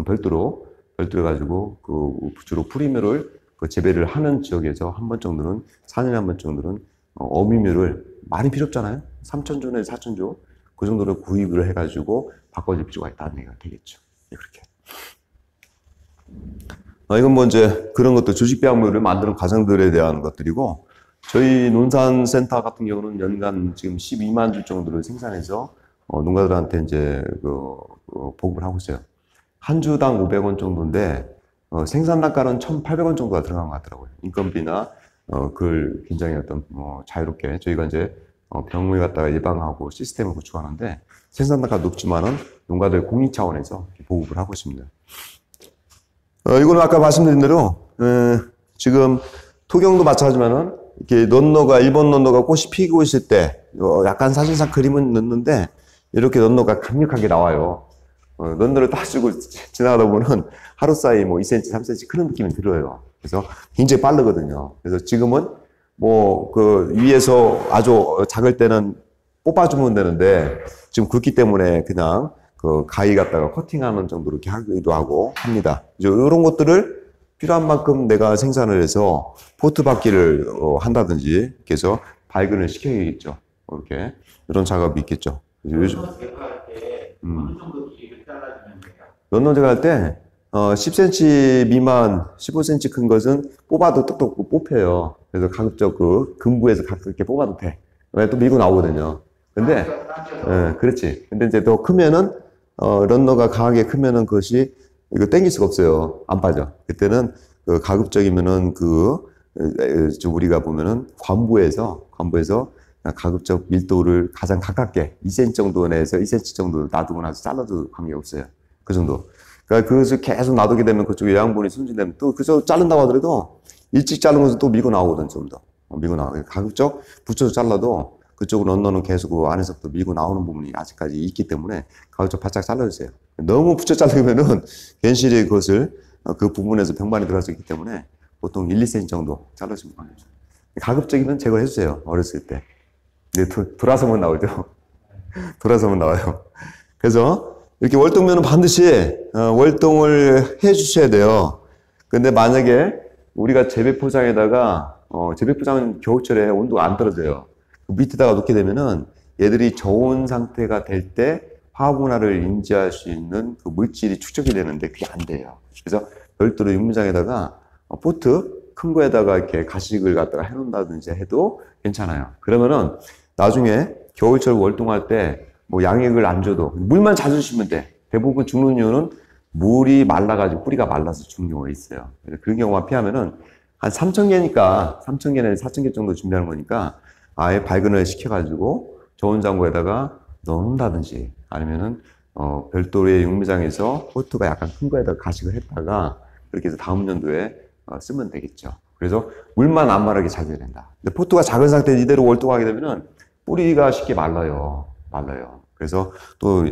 별도로 가지고 그 주로 프리면을 그 재배를 하는 지역에서 한 번 정도는 4년에 한 번 정도는 어미묘를 많이 필요 없잖아요. 3,000조에서 4,000조 그 정도로 구입을 해가지고 바꿔줄 필요가 있다는 얘기가 되겠죠. 그렇게. 이건 뭐 이제 그런 것들 조직비학묘를 만드는 과정들에 대한 것들이고 저희 논산센터 같은 경우는 연간 지금 12만 주 정도를 생산해서 농가들한테 이제 보급을 하고 있어요. 한 주당 500원 정도인데 생산 단가는 1,800원 정도가 들어간 것 같더라고요. 인건비나 그걸 굉장히 어떤 자유롭게 저희가 이제 병을 갖다가 예방하고 시스템을 구축하는데 생산 단가 높지만은 농가들 공익 차원에서 보급을 하고 있습니다. 이거는 아까 말씀드린 대로 지금 토경도 마찬가지지만은 이렇게 넌너가 일본 넌너가 꽃이 피고 있을 때 약간 사실상 그림은 넣는데 이렇게 넌너가 강력하게 나와요. 넌너를 따주고 지나가다 보면 하루 사이 뭐 2cm, 3cm 크는 느낌이 들어요. 그래서 굉장히 빠르거든요. 그래서 지금은 뭐 그 위에서 아주 작을 때는 뽑아주면 되는데 지금 굵기 때문에 그냥 그 가위 갖다가 커팅하는 정도로 이렇게 하기도 하고 합니다. 이런 것들을 필요한 만큼 내가 생산을 해서 포트 받기를 한다든지 이렇게 해서 발근을 시켜야겠죠. 이렇게 이런 작업이 있겠죠. 요즘 제거할 때 어느 정도 길이를 잘라주면 돼요? 런너 제거할 때 10cm 미만, 15cm 큰 것은 뽑아도 똑똑 뽑혀요. 그래서 가급적 그 근부에서 가깝게 뽑아도 돼. 왜 또 밀고 나오거든요. 근데 그렇지. 근데 이제 더 크면은 런너가 강하게 크면은 그것이 이거 당길 수가 없어요. 안 빠져. 그때는 그 가급적이면은 좀 우리가 보면은 관부에서 가급적 밀도를 가장 가깝게 2cm 정도 내에서 2cm 정도 놔두고 나서 잘라도 관계 없어요. 그 정도. 그러니까 그것을 계속 놔두게 되면 그쪽 영양분이 손진되면 또 그저 자른다고 하더라도 일찍 자른 것은 또 밀고 나오거든, 좀 더. 밀고 나와. 가급적 붙여서 잘라도 그쪽으로 런너는 계속 그 안에서부터 밀고 나오는 부분이 아직까지 있기 때문에 가급적 바짝 잘라주세요. 너무 붙여 자르면은 괜시리 그것을 그 부분에서 병반이 들어갈 수 있기 때문에 보통 1, 2cm 정도 잘라주면 돼요. 가급적이면 제거를 해주세요. 어렸을 때. 근데 돌아서면 나오죠. 돌아서면 나와요. 그래서 이렇게 월동면은 반드시 월동을 해 주셔야 돼요. 근데 만약에 우리가 재배 포장에다가 재배 포장은 겨울철에 온도가 안 떨어져요. 그 밑에다가 놓게 되면은 얘들이 저온 상태가 될 때 화분화를 인지할 수 있는 그 물질이 축적이 되는데 그게 안 돼요. 그래서 별도로 육류장에다가 포트 큰 거에다가 이렇게 가식을 갖다가 해놓는다든지 해도 괜찮아요. 그러면은 나중에 겨울철 월동할 때 뭐 양액을 안 줘도 물만 자주 주시면 돼. 대부분 죽는 이유는 물이 말라가지고 뿌리가 말라서 죽는 경우가 있어요. 그래서 그런 경우만 피하면은 한 3,000개니까 3,000개 내지 4,000개 정도 준비하는 거니까 아예 발근을 시켜가지고 저온 장고에다가 넣는다든지 아니면은 별도의 육미장에서 포트가 약간 큰 거에다가 가식을 했다가 그렇게 해서 다음 연도에 쓰면 되겠죠. 그래서 물만 안 마르게 잘 돼야 된다. 근데 포트가 작은 상태에서 이대로 월동하게 되면은 뿌리가 쉽게 말라요. 그래서 또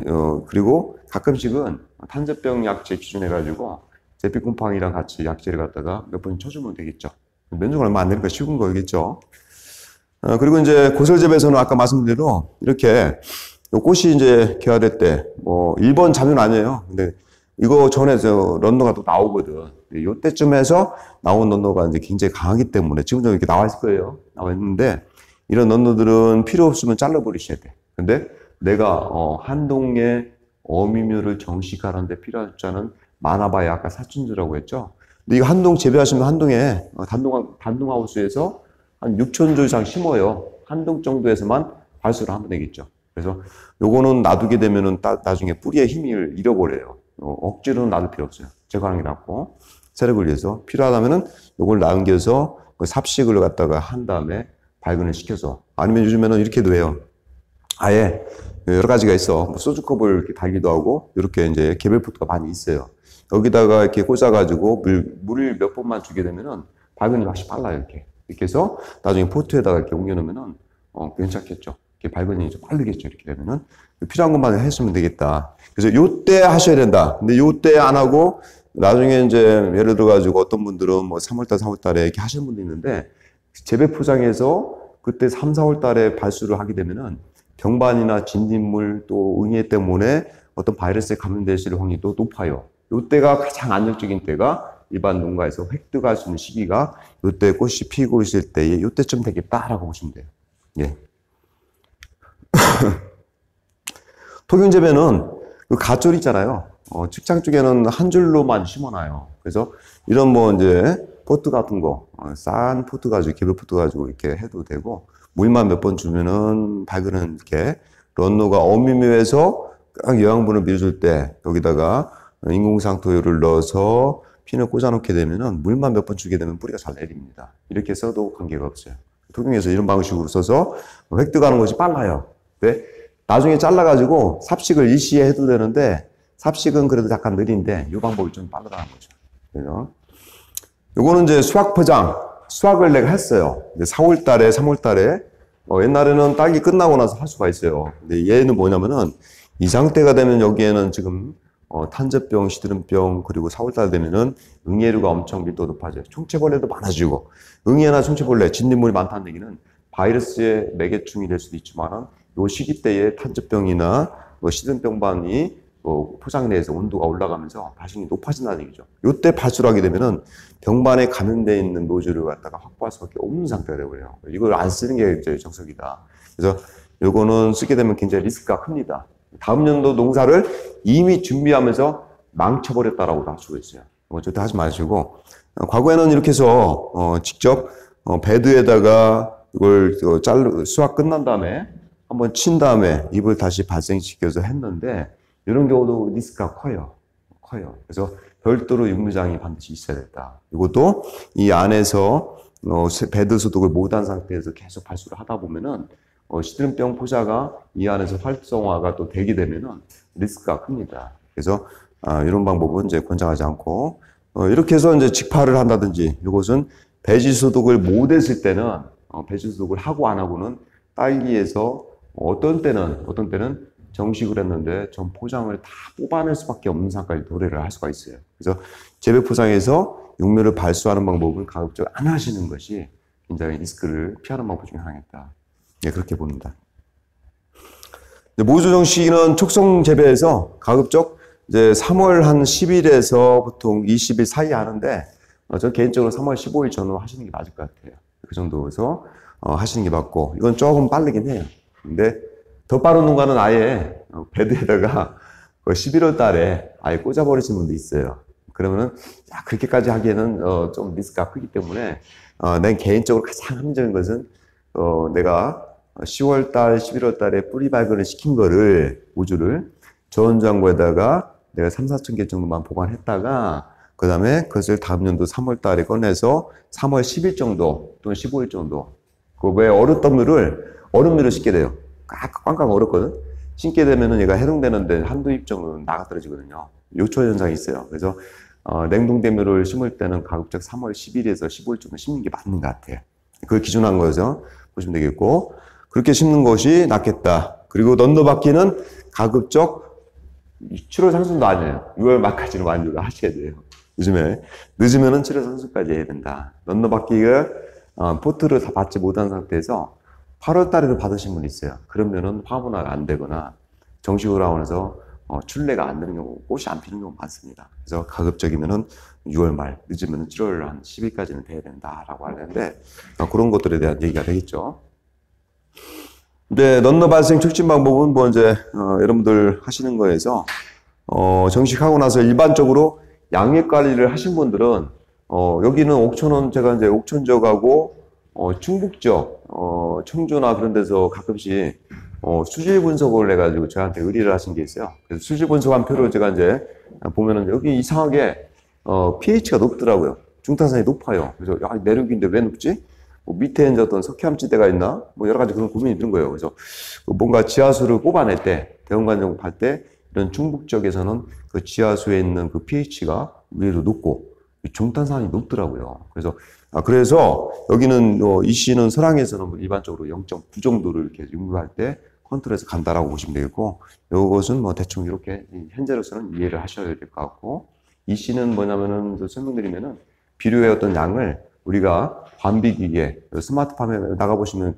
그리고 가끔씩은 탄저병 약제 기준해가지고 제피콤팡이랑 같이 약제를 갖다가 몇 번 쳐주면 되겠죠. 면적 얼마 안 되니까 쉬운 거겠죠. 그리고 이제 고설재배에서는 아까 말씀드린 대로 이렇게 꽃이 이제 개화될 때, 뭐, 1번 자면 아니에요. 근데 이거 전에 런너가 또 나오거든. 요때쯤에서 나온 런너가 이제 굉장히 강하기 때문에 지금도 이렇게 나와 있을 거예요. 나와 있는데 이런 런너들은 필요 없으면 잘라버리셔야 돼. 근데 내가, 한동의 어미묘를 정식하는데 필요한 숫자는 많아봐야 아까 4,000주라고 했죠. 근데 이거 한동 재배하시면 한동에, 단동하우스에서 한 6,000조 이상 심어요. 한동 정도에서만 발수를 하면 되겠죠. 그래서 요거는 놔두게 되면은 나중에 뿌리의 힘을 잃어버려요. 억지로는 놔둘 필요 없어요. 제거하는 게 낫고. 세력을 위해서 필요하다면은 요걸 남겨서 그 삽식을 갖다가 한 다음에 발근을 시켜서 아니면 요즘에는 이렇게도 해요. 아예 여러 가지가 있어. 뭐 소주컵을 이렇게 달기도 하고 이렇게 이제 개별 포트가 많이 있어요. 여기다가 이렇게 꽂아가지고 물을 몇 번만 주게 되면은 발근이 확실히 빨라요. 이렇게 해서 나중에 포트에다가 이렇게 옮겨놓으면은 괜찮겠죠. 이렇게 발근이 좀 빠르겠죠. 이렇게 되면은 필요한 것만 했으면 되겠다. 그래서 요때 하셔야 된다. 근데 요때 안 하고 나중에 이제 예를 들어가지고 어떤 분들은 뭐 3월달, 4월달에 이렇게 하시는 분도 있는데 재배 포장해서 그때 3, 4월달에 발수를 하게 되면은 병반이나 진딧물 또 응애 때문에 어떤 바이러스에 감염될 확률도 높아요. 요때가 가장 안정적인 때가 일반 농가에서 획득할 수 있는 시기가 요때 꽃이 피고 있을 때에 요때쯤 되겠다라고 보시면 돼요. 예. 토경재배는 그 가쫄 있잖아요. 측장 쪽에는 한 줄로만 심어놔요. 그래서 이런 뭐 이제 포트 같은 거, 싼 포트 가지고, 개별 포트 가지고 이렇게 해도 되고, 물만 몇 번 주면은 발근은 이렇게 런너가 어미묘에서 딱 영양분을 밀어줄 때 여기다가 인공상토유를 넣어서 핀을 꽂아놓게 되면은 물만 몇 번 주게 되면 뿌리가 잘 내립니다. 이렇게 써도 관계가 없어요. 토경에서 이런 방식으로 써서 획득하는 것이 빨라요. 네? 나중에 잘라가지고 삽식을 일시에 해도 되는데 삽식은 그래도 약간 느린데 이 방법이 좀 빠르다는 거죠. 그래서 요거는 이제 수확 포장, 수확을 내가 했어요. 4월 달에, 3월 달에 옛날에는 딸기 끝나고 나서 할 수가 있어요. 근데 얘는 뭐냐면은 이 상태가 되면 여기에는 지금 탄저병, 시드름병 그리고 4월 달 되면은 응애류가 엄청 밀도 높아져요. 총체벌레도 많아지고 응애나 총체벌레, 진딧물이 많다는 얘기는 바이러스의 매개충이 될 수도 있지만은 요 시기 때에 탄저병이나 뭐 시든병반이 포장 내에서 온도가 올라가면서 발생이 높아진다는 얘기죠. 요때 발수하게 되면은 병반에 감염되어 있는 노즐을 갖다가 확보할 수밖에 없는 상태가 되고요. 이걸 안 쓰는 게 이제 정석이다. 그래서 요거는 쓰게 되면 굉장히 리스크가 큽니다. 다음 연도 농사를 이미 준비하면서 망쳐버렸다라고도 할 수가 있어요. 절대 하지 마시고, 과거에는 이렇게 해서 직접 베드에다가 이걸 수확 끝난 다음에 한번 친 다음에 잎을 다시 발생시켜서 했는데, 이런 경우도 리스크가 커요. 그래서 별도로 육류장이 반드시 있어야 됐다. 이것도 이 안에서 베드 소독을 못한 상태에서 계속 발수를 하다 보면은 시드름병 포자가 이 안에서 활성화가 또 되게 되면은 리스크가 큽니다. 그래서 이런 방법은 이제 권장하지 않고, 이렇게 해서 이제 직파를 한다든지, 이것은 배지 소독을 못했을 때는 배지 소독을 하고 안 하고는 딸기에서 어떤 때는 정식을 했는데 전 포장을 다 뽑아낼 수밖에 없는 상황까지 도래를 할 수가 있어요. 그래서 재배 포장에서 육묘를 발수하는 방법은 가급적 안 하시는 것이 굉장히 리스크를 피하는 방법 중에 하나겠다. 예, 그렇게 봅니다. 모주 정식은 촉성 재배에서 가급적 이제 3월 한 10일에서 보통 20일 사이에 하는데, 저 개인적으로 3월 15일 전후 하시는 게 맞을 것 같아요. 그 정도에서 하시는 게 맞고, 이건 조금 빠르긴 해요. 근데 더 빠른 농가는 아예 베드에다가 11월 달에 아예 꽂아버리시는 분도 있어요. 그러면은 그렇게까지 하기에는 좀 리스크가 크기 때문에 난 개인적으로 가장 합리적인 것은 내가 10월 달, 11월 달에 뿌리 발근을 시킨 거를 우주를 저온장고에다가 내가 3, 4천 개 정도만 보관했다가 그 다음에 그것을 다음 연도 3월 달에 꺼내서 3월 10일 정도 또는 15일 정도 그 외에 얼음미를 씻게 돼요. 꽝꽝 얼었거든. 심게 되면은 얘가 해동되는데 한두 잎 정도는 나가 떨어지거든요. 요초 현상이 있어요. 그래서 냉동대묘를 심을 때는 가급적 3월 10일에서 15일 정도 심는 게 맞는 것 같아요. 그걸 기준한 거여서 보시면 되겠고, 그렇게 심는 것이 낫겠다. 그리고 넌더바퀴는 가급적 7월 상순도 아니에요. 6월 말까지는 완주를 하셔야 돼요. 요즘에 늦으면은 7월 상순까지 해야 된다. 넌더바퀴가 포트를 다 받지 못한 상태에서 8월 달에도 받으신 분이 있어요. 그러면은 화분화가 안 되거나 정식으로 나오면서 출래가 안 되는 경우, 꽃이 안 피는 경우 많습니다. 그래서 가급적이면은 6월 말, 늦으면은 7월 한 10일까지는 돼야 된다라고 하는데, 그런 것들에 대한 얘기가 되겠죠. 근데 넌너 발생 촉진 방법은 뭐 이제 여러분들 하시는 거에서 정식하고 나서 일반적으로 양액 관리를 하신 분들은 여기는 옥천은 제가 이제 옥천 지역하고 충북 지역 청주나 그런 데서 가끔씩 수질 분석을 해가지고 저한테 의뢰를 하신 게 있어요. 그래서 수질 분석한 표를 제가 이제 보면은 여기 이상하게 pH가 높더라고요. 중탄산이 높아요. 그래서 야, 내륙인데 왜 높지? 뭐 밑에 이제 어떤 석회암지대가 있나? 뭐 여러 가지 그런 고민이 드는 거예요. 그래서 뭔가 지하수를 뽑아낼 때, 대원관 작업할 때 이런 충북 지역에서는 그 지하수에 있는 그 pH가 의외로 높고 중탄산이 높더라고요. 그래서 여기는 이씨는 설항에서는 일반적으로 0.9 정도를 이렇게 육류할 때 컨트롤해서 간다라고 보시면 되겠고, 이것은 뭐 대충 이렇게 현재로서는 이해를 하셔야 될 것 같고, 이씨는 뭐냐면은 설명드리면은 비료의 어떤 양을 우리가 관비기계, 스마트팜에 나가보시면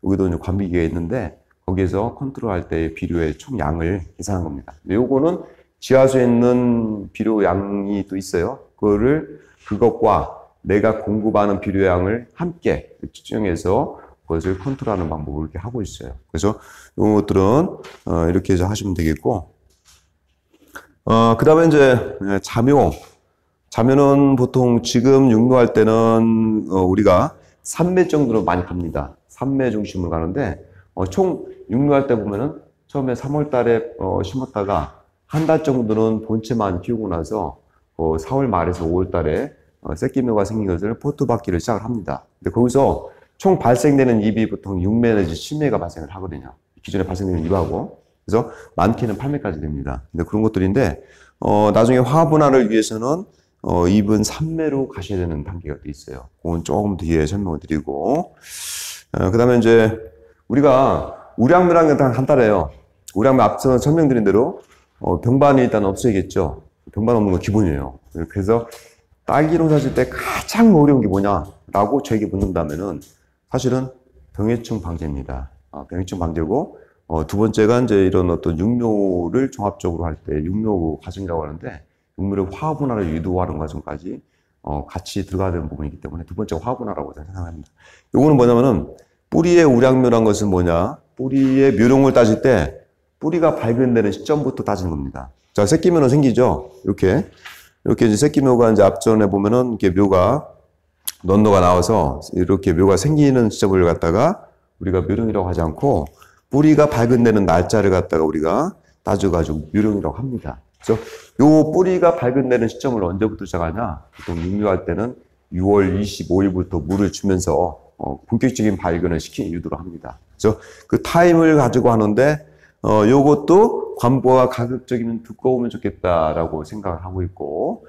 여기도 이제 관비기계가 있는데 거기에서 컨트롤할 때의 비료의 총 양을 계산한 겁니다. 근데 요거는 지하수에 있는 비료 양이 또 있어요. 그것과 내가 공급하는 비료 양을 함께 측정해서 그것을 컨트롤하는 방법을 이렇게 하고 있어요. 그래서 이것들은 이렇게 해서 하시면 되겠고, 그 다음에 이제 자묘는 보통 지금 육류할 때는 우리가 3매 정도로 많이 갑니다. 3매 중심으로 가는데 총 육류할 때 보면은 처음에 3월 달에 심었다가 한 달 정도는 본체만 키우고 나서 4월 말에서 5월 달에 새끼묘가 생긴 것을 포트 받기를 시작을 합니다. 근데 거기서 총 발생되는 잎이 보통 6매 내지 10매가 발생을 하거든요. 기존에 발생되는 잎하고. 그래서 많게는 8매까지 됩니다. 근데 그런 것들인데 나중에 화분화를 위해서는 잎은 3매로 가셔야 되는 단계가 또 있어요. 그건 조금 뒤에 설명을 드리고, 그 다음에 이제 우리가 우량매라는 게 간단해요. 우량매 앞서 설명드린 대로 병반이 일단 없어야겠죠. 병반 없는 건 기본이에요. 그래서 딸기 농사 질 때 가장 어려운 게 뭐냐라고 저에게 묻는다면은 사실은 병해충 방제입니다. 병해충 방제고, 두 번째가 이제 이런 어떤 육묘를 종합적으로 할 때 육묘 과정이라고 하는데 육묘를 화분화를 유도하는 과정까지 같이 들어가야 되는 부분이기 때문에 두 번째가 화분화라고 저는 생각합니다. 요거는 뭐냐면은 뿌리의 우량묘란 것은 뭐냐? 뿌리의 묘령을 따질 때 뿌리가 발견되는 시점부터 따지는 겁니다. 자, 새끼묘는 생기죠? 이렇게 이제 새끼묘가 이제 앞전에 보면은 이렇게 묘가 넌너가 나와서 이렇게 묘가 생기는 시점을 갖다가 우리가 묘령이라고 하지 않고 뿌리가 발견되는 날짜를 갖다가 우리가 따져가지고 묘령이라고 합니다. 그래서 요 뿌리가 발견되는 시점을 언제부터 시작하냐? 보통 육묘할 때는 6월 25일부터 물을 주면서 본격적인 발견을 유도를 합니다. 그래서 그 타임을 가지고 하는데 요것도 관보가 가급적이면 두꺼우면 좋겠다라고 생각을 하고 있고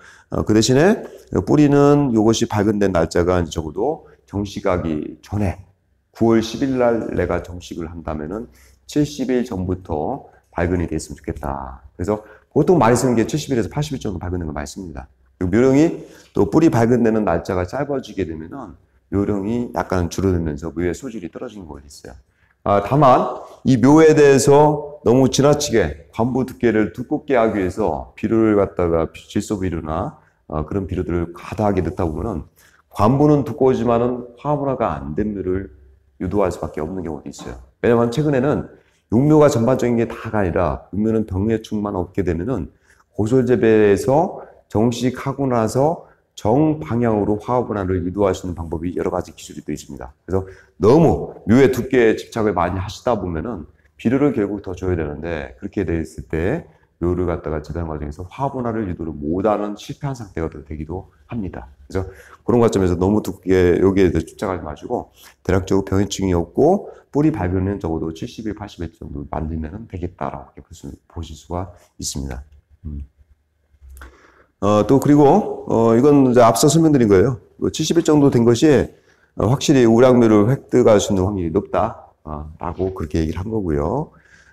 그 대신에 뿌리는 요것이 발견된 날짜가 이제 적어도 정식하기 전에 9월 10일 날 내가 정식을 한다면은 70일 전부터 발견이 됐으면 좋겠다. 그래서 보통 많이 쓰는 게 70일에서 80일 정도 발견된 걸 많이 씁니다. 묘령이 또 뿌리 발견되는 날짜가 짧아지게 되면은 묘령이 약간 줄어들면서 묘의 소질이 떨어지는 경우가 있어요. 다만 이 묘에 대해서 너무 지나치게 관부 두께를 두껍게 하기 위해서 비료를 갖다가 질소 비료나 그런 비료들을 과다하게 넣다 보면은 관부는 두꺼우지만은 화분화가 안 된 묘를 유도할 수밖에 없는 경우도 있어요. 왜냐하면 최근에는 육묘가 전반적인 게 다가 아니라 육묘는 병해충만 없게 되면은 고솔재배에서 정식하고 나서 정방향으로 화분화를 유도할 수 있는 방법이 여러 가지 기술이 또 있습니다. 그래서 너무 묘의 두께에 집착을 많이 하시다 보면은 비료를 결국 더 줘야 되는데 그렇게 돼 있을 때 묘를 갖다가 재배하는 과정에서 화분화를 유도를 못하는 실패한 상태가 되기도 합니다. 그래서 그런 관점에서 너무 두껍게 여기에 대해 집착하지 마시고 대략적으로 병해충이 없고 뿌리 발견은 적어도 70일, 80일 정도 만들면 되겠다라고 보실 수가 있습니다. 또 그리고 이건 이제 앞서 설명드린 거예요. 70일 정도 된 것이 확실히 우량묘를 획득할 수 있는 확률이 높다 라고 그렇게 얘기를 한 거고요.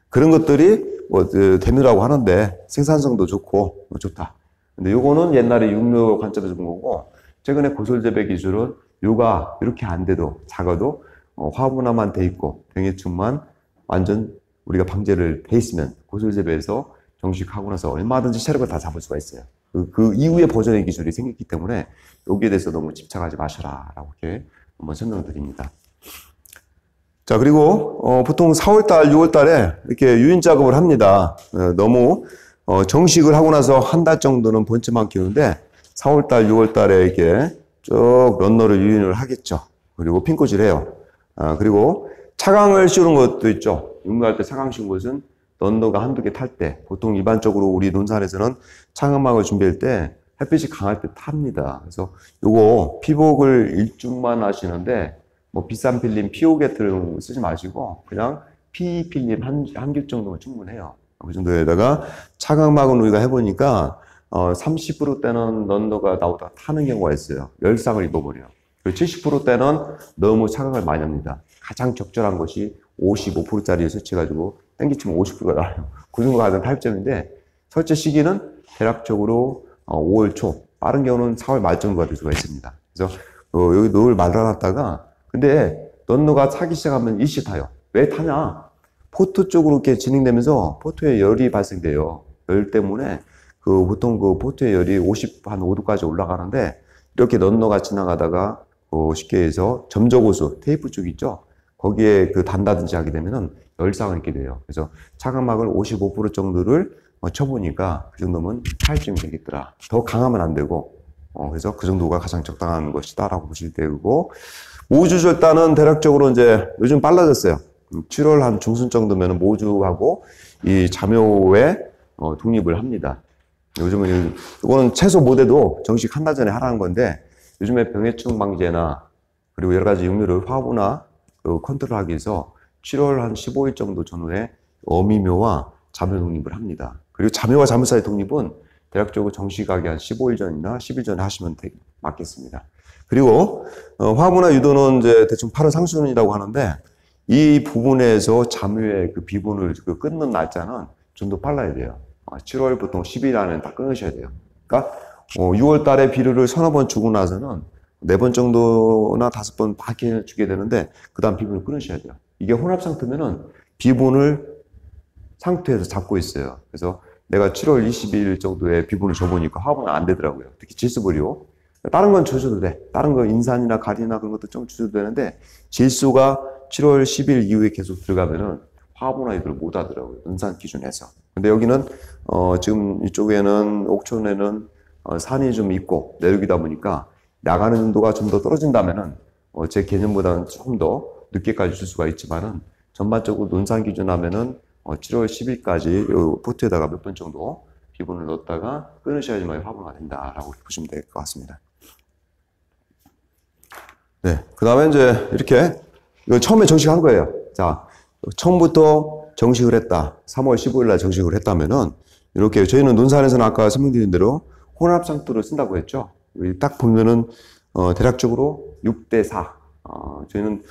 그런 것들이 대묘라고 하는데 생산성도 좋고 좋다. 근데 요거는 옛날에 육묘 관점에서 본 거고 최근에 고솔재배 기술은 묘가 이렇게 안 돼도 작아도 화분화만 돼 있고 병해충만 완전 우리가 방제를 돼 있으면 고솔재배에서 정식하고 나서 얼마든지 체력을 다 잡을 수가 있어요. 그 이후에 버전의 기술이 생겼기 때문에 여기에 대해서 너무 집착하지 마셔라 라고 이렇게 한번 설명을 드립니다. 자, 그리고 보통 4월달, 6월달에 이렇게 유인 작업을 합니다. 너무 정식을 하고 나서 한 달 정도는 번째만 키우는데 4월달, 6월달에 이렇게 쭉 런너를 유인을 하겠죠. 그리고 핀꽂이를 해요. 그리고 차강을 씌우는 것도 있죠. 육묘할 때 차강 씌운 것은 런너가 한두 개 탈 때, 보통 일반적으로 우리 논산에서는 차강막을 준비할 때 햇빛이 강할 때 탑니다. 그래서 요거 피복을 일주만 하시는데 뭐 비싼 필름 PO 같은 거 쓰지 마시고 그냥 PE 필름 한 겹 정도면 충분해요. 그 정도에다가 차강막은 우리가 해보니까 30%대는 런너가 나오다 타는 경우가 있어요. 열상을 입어버려요. 70%대는 너무 차강을 많이 합니다. 가장 적절한 것이 55%짜리 설치해가지고 땡기치면 50%가 나와요. 그 정도가 가장 타입점인데 설치 시기는 대략적으로 5월 초, 빠른 경우는 4월 말 정도가 될 수가 있습니다. 그래서 여기 노를 말아놨다가 근데 런너가 차기 시작하면 일시 타요. 왜 타냐? 포트 쪽으로 이렇게 진행되면서 포트에 열이 발생돼요. 열 때문에 보통 포트의 열이 한 5도까지 올라가는데 이렇게 런너가 지나가다가 쉽게 해서 점적호수, 테이프 쪽 있죠? 거기에 단다든지 하게 되면은 열상을 입게 돼요. 그래서 차강막을 55% 정도를 쳐보니까 그 정도면 타입점이 되겠더라. 더 강하면 안 되고, 그래서 그 정도가 가장 적당한 것이다라고 보실 때고, 모주절단은 대략적으로 이제 요즘 빨라졌어요. 7월 한 중순 정도면 모주하고 이 자묘에 독립을 합니다. 요즘은 이거는 최소 못해도 정식 한 달 전에 하라는 건데 요즘에 병해충 방제나 그리고 여러 가지 육묘를 화분화 컨트롤하기 위해서 7월 한 15일 정도 전후에 어미묘와 자묘 독립을 합니다. 그리고 자묘와 자묘 사이 독립은 대략적으로 정식하게 한 15일 전이나 10일 전에 하시면 맞겠습니다. 그리고 화분화 유도는 이제 대충 8월 상순이라고 하는데 이 부분에서 자묘의 그 비분을 끊는 날짜는 좀 더 빨라야 돼요. 7월 보통 10일 안에 다 끊으셔야 돼요. 그러니까 6월 달에 비료를 서너 번 주고 나서는 4번 정도나 5번 밖에 주게 되는데 그 다음 비분을 끊으셔야 돼요. 이게 혼합 상태면은 비분을 상태에서 잡고 있어요. 그래서 내가 7월 20일 정도에 비분을 줘보니까 화합은 안 되더라고요. 특히 질소보리오. 다른 건 줘줘도 돼. 다른 거 인산이나 가리나 그런 것도 좀 줘도 되는데 질소가 7월 10일 이후에 계속 들어가면은 화분화이드를 못 하더라고요. 은산 기준에서. 근데 여기는 지금 이쪽에는 옥천에는 산이 좀 있고 내륙이다 보니까 나가는 온도가 좀 더 떨어진다면은 제 개념보다는 조금 더 늦게까지 줄 수가 있지만은 전반적으로 논산 기준 하면은 7월 10일까지 요 포트에다가 몇 번 정도 비분을 넣었다가 끊으셔야지만 화분화가 된다라고 보시면 될 것 같습니다. 네. 그 다음에 이제 이렇게 이거 처음에 정식한 거예요. 자, 처음부터 정식을 했다. 3월 15일 날 정식을 했다면은 이렇게 저희는 논산에서는 아까 설명드린 대로 혼합 상토를 쓴다고 했죠. 여기 딱 보면은 대략적으로 6대4. 저희는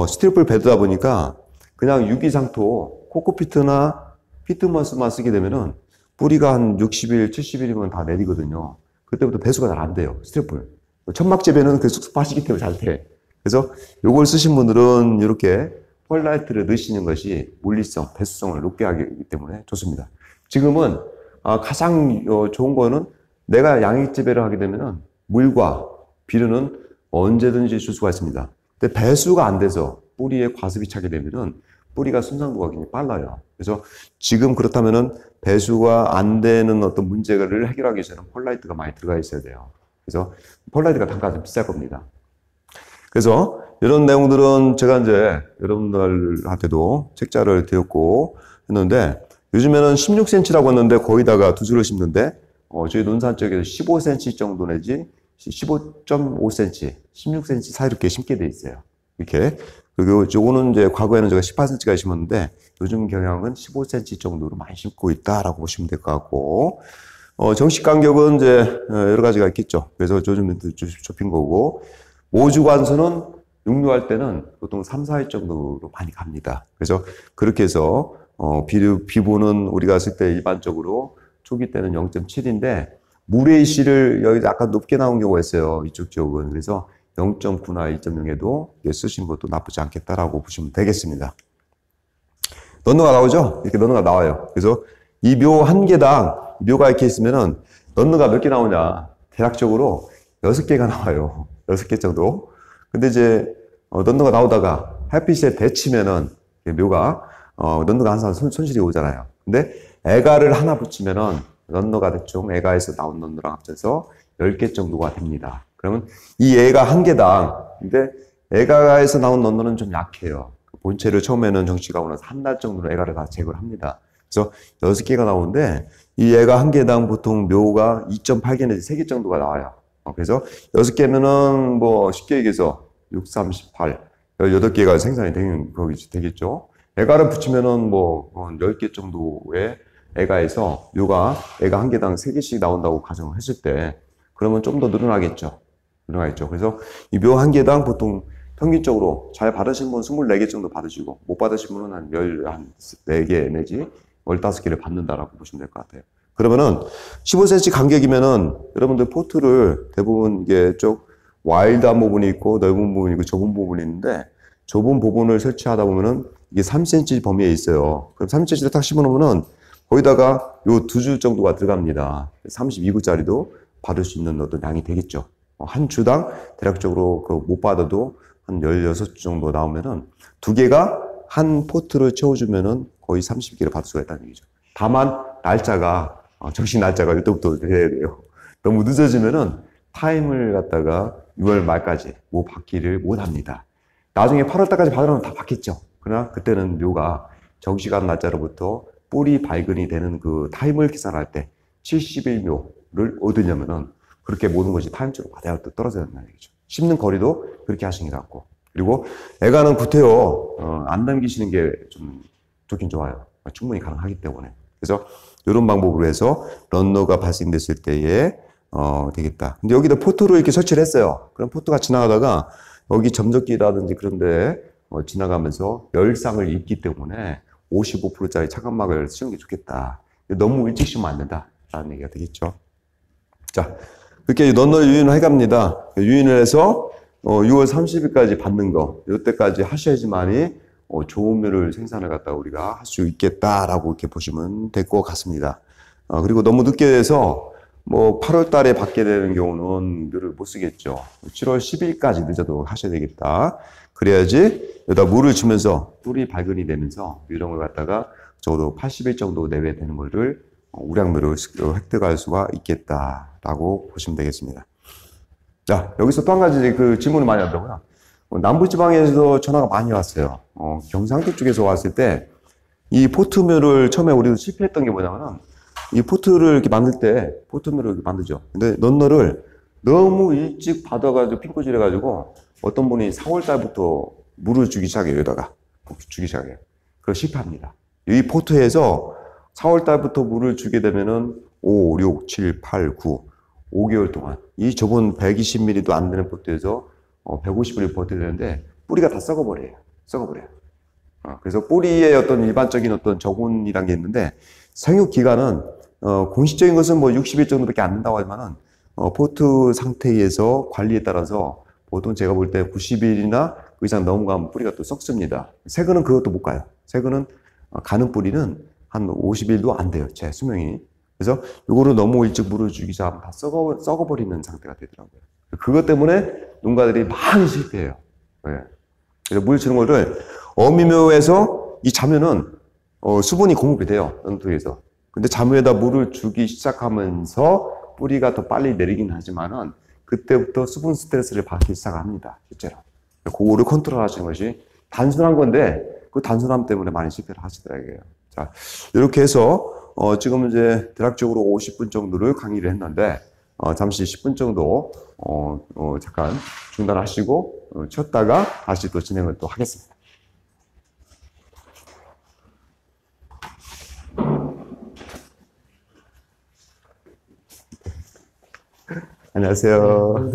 스티로폴 베드다 보니까 그냥 유기상토 코코피트나 피트머스만 쓰게 되면은 뿌리가 한 60일, 70일이면 다 내리거든요. 그때부터 배수가 잘 안 돼요. 스티로폴. 천막 재배는 그 쑥쑥하시기 때문에 잘 돼. 그래서 요걸 쓰신 분들은 이렇게 펄라이트를 넣으시는 것이 물리성, 배수성을 높게 하기 때문에 좋습니다. 지금은 가장 좋은 거는 내가 양액 재배를 하게 되면은 물과 비료는 언제든지 줄 수가 있습니다. 근데 배수가 안 돼서 뿌리에 과습이 차게 되면은 뿌리가 손상도가 굉장히 빨라요. 그래서 지금 그렇다면은 배수가 안 되는 어떤 문제를 해결하기 위해서는 펄라이트가 많이 들어가 있어야 돼요. 그래서 펄라이트가 단가가 좀 비쌀 겁니다. 그래서 이런 내용들은 제가 이제 여러분들한테도 책자를 드렸고 했는데 요즘에는 16cm라고 했는데 거기다가 두 줄을 심는데 저희 논산 쪽에서 15cm 정도 내지 15.5cm, 16cm 사이 이렇게 심게 돼 있어요. 이렇게. 그리고 요거는 이제 과거에는 제가 18cm까지 심었는데 요즘 경향은 15cm 정도로 많이 심고 있다라고 보시면 될 것 같고 정식 간격은 이제 여러 가지가 있겠죠. 그래서 요즘 좁힌 거고 모주관수는 육류할 때는 보통 3, 4일 정도로 많이 갑니다. 그래서 그렇게 해서 비보는 우리가 쓸 때 일반적으로 초기 때는 0.7인데 물의 실을 여기 약간 높게 나온 경우가 있어요. 이쪽 지역은. 그래서 0.9나 1.0에도 쓰신 것도 나쁘지 않겠다라고 보시면 되겠습니다. 넌너가 나오죠? 이렇게 넌너가 나와요. 그래서 이 묘 한 개당 묘가 이렇게 있으면은 넌너가 몇 개 나오냐? 대략적으로 6개가 나와요. 6개 정도. 근데 이제 넌너가 나오다가 햇빛에 데치면은 묘가 넌너가 항상 손실이 오잖아요. 근데 애가를 하나 붙이면은 넌너가 대충 애가에서 나온 넌너랑 합쳐서 10개 정도가 됩니다. 그러면 이 애가 한 개당, 근데 애가에서 나온 넌너는 좀 약해요. 본체를 처음에는 정식하고 나서 한 달 정도는 애가를 다 제거를 합니다. 그래서 6개가 나오는데 이 애가 한 개당 보통 묘가 2.8개 내지 3개 정도가 나와요. 그래서 6개면은 뭐 쉽게 얘기해서 6, 38, 18개가 생산이 되겠죠. 애가를 붙이면은 뭐 10개 정도의 애가에서 묘가 애가 한 개당 3개씩 나온다고 가정을 했을 때 그러면 좀 더 늘어나겠죠. 그래서 이 묘 한 개당 보통 평균적으로 잘 받으신 분은 24개 정도 받으시고 못 받으신 분은 한 14개 내지 15개를 받는다라고 보시면 될 것 같아요. 그러면은 15cm 간격이면은 여러분들 포트를 대부분 이게 쪽 와일드한 부분이 있고 넓은 부분이 있고 좁은 부분이 있는데 좁은 부분을 설치하다 보면은 이게 3cm 범위에 있어요. 그럼 3cm를 딱 심어놓으면은 거기다가 요 2주 정도가 들어갑니다. 32구짜리도 받을 수 있는 어떤 양이 되겠죠. 한 주당 대략적으로 못 받아도 한 16주 정도 나오면은 2개가 한 포트를 채워주면은 거의 30개를 받을 수가 있다는 얘기죠. 다만 날짜가 정식 날짜가 이때부터 돼야 돼요. 너무 늦어지면은 타임을 갖다가 6월 말까지 못 받기를 못 합니다. 나중에 8월 달까지 받으면 다 받겠죠. 그러나 그때는 묘가 정식한 날짜로부터 뿌리 발근이 되는 그 타임을 계산할 때 70일 묘를 얻으려면은 그렇게 모든 것이 타임적으로 받아야 또 떨어져야 된다는 얘기죠. 심는 거리도 그렇게 하시는 게 낫고. 그리고 애가는 구태여 안 남기시는 게 좀 좋긴 좋아요. 충분히 가능하기 때문에. 그래서 이런 방법으로 해서 런너가 발생됐을 때에 되겠다. 근데 여기다 포트로 이렇게 설치를 했어요. 그럼 포트가 지나가다가 여기 점적기라든지 그런데 지나가면서 열상을 입기 때문에 55%짜리 차간막을 씌우는 게 좋겠다. 너무 일찍 심으면 안 된다라는 얘기가 되겠죠. 자, 그렇게 런너 유인을 해갑니다. 유인을 해서 6월 30일까지 받는 거, 이때까지 하셔야지만이 좋은 멸을 생산을 갖다 우리가 할 수 있겠다라고 이렇게 보시면 될 것 같습니다. 그리고 너무 늦게 돼서 뭐 8월 달에 받게 되는 경우는 멸을 못 쓰겠죠. 7월 10일까지 늦어도 하셔야 되겠다. 그래야지 여기다 물을 주면서 뿌리 발근이 되면서 이런 걸 갖다가 적어도 80일 정도 내외 되는 거를 우량멸을 획득할 수가 있겠다라고 보시면 되겠습니다. 자, 여기서 또 한 가지 그 질문을 많이 하더라고요. 남부지방에서 전화가 많이 왔어요. 경상도 쪽에서 왔을 때 이 포트멸을 처음에 우리도 실패했던 게 뭐냐면은 이 포트를 이렇게 만들 때 포트멸을 이렇게 만들죠. 근데 넌너를 너무 일찍 받아가지고 핑크질해가지고 어떤 분이 4월 달부터 물을 주기 시작해요. 여기다가 주기 시작해요. 그걸 실패합니다. 이 포트에서 4월 달부터 물을 주게 되면은 5, 6, 7, 8, 9, 5개월 동안 이 저번 120ml도 안 되는 포트에서 150ml 버텨야 되는데 뿌리가 다 썩어버려요. 썩어버려요. 그래서 뿌리의 어떤 일반적인 어떤 저온이란 게 있는데 생육 기간은 공식적인 것은 뭐 60일 정도밖에 안 된다고 하지만은 포트 상태에서 관리에 따라서 보통 제가 볼 때 90일이나 그 이상 넘어가면 뿌리가 또 썩습니다. 새거는 그것도 못 가요. 새거는 가는 뿌리는 한 50일도 안 돼요. 제 수명이. 그래서 요거를 너무 일찍 물을 주기 시작하면 다 썩어버리는 상태가 되더라고요. 그것 때문에 농가들이 많이 실패해요. 네. 그래서 물 주는 거를 어미묘에서 이 자면은 수분이 공급이 돼요. 연토에서. 근데 자묘에다 물을 주기 시작하면서 뿌리가 더 빨리 내리긴 하지만은 그때부터 수분 스트레스를 받기 시작합니다. 실제로. 그거를 컨트롤 하시는 것이 단순한 건데 그 단순함 때문에 많이 실패를 하시더라고요. 자, 이렇게 해서 지금 이제 대략적으로 50분 정도를 강의를 했는데 잠시 10분 정도 잠깐 중단하시고 쉬었다가 다시 또 진행을 또 하겠습니다. 안녕하세요.